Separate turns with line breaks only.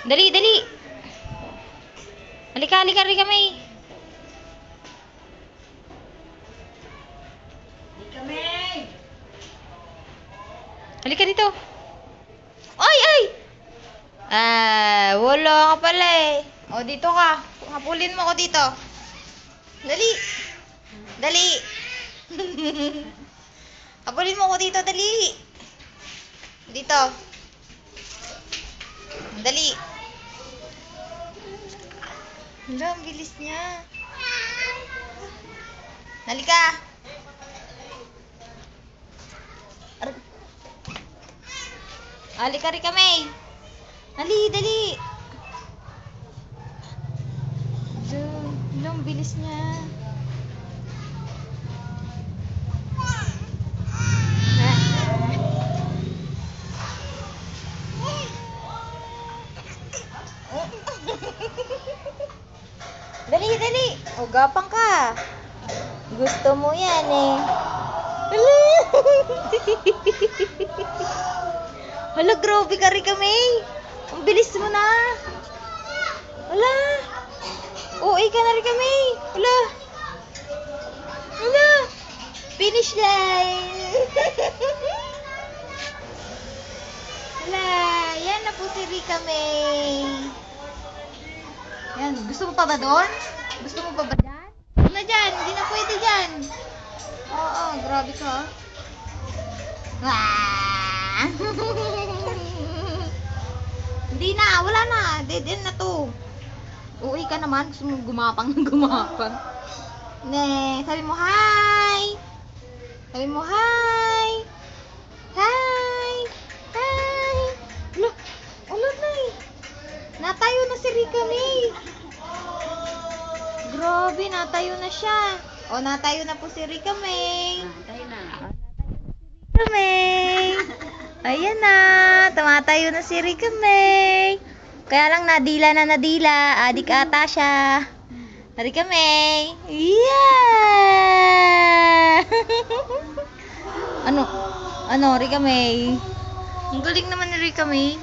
Dali, dali. Halika, halika, Rika May.
Rika May!
Halika dito. Ay, ay! Wala ka pala eh. O, dito ka. Hapulin mo ko dito. Dali. Dali. Hapulin mo ko dito, dali. Dito. Dali. Hala, ang bilis niya. Halika. Halika, Rika May. Dali, dali. Hala, ang bilis niya. Dali, dali. O, gapang ka. Gusto mo yan eh. Hala. Hala, grabe ka, Rika May. Ang bilis mo na. Hala. OA ka na, Rika May. Hala. Hala. Finish line. Hala. Yan na po si Rika May. Yan. Gusto mo pa ba doon? Gusto mo pa ba dyan? Huwag na dyan. Hindi na pwede dyan. Oo, grabe ka. Ah! Hindi na. Wala na. Dead end na to. Uwi ka naman. Gusto mo gumapang ng gumapang. Ne, sabi mo hi. Sabi mo hi. Hi. Hi. Wala. Wala na eh. Natayo na si Rika May. Grabe, natayo na siya. O, natayo na po si Rika May.
Tayo na.
Rika May. Ayan na. Tumatayo na si Rika May. Kaya lang nadila na nadila. Adik ata siya. Rika May. Yeah! Ano? Ano, Rika May? Ang galing naman ni Rika May.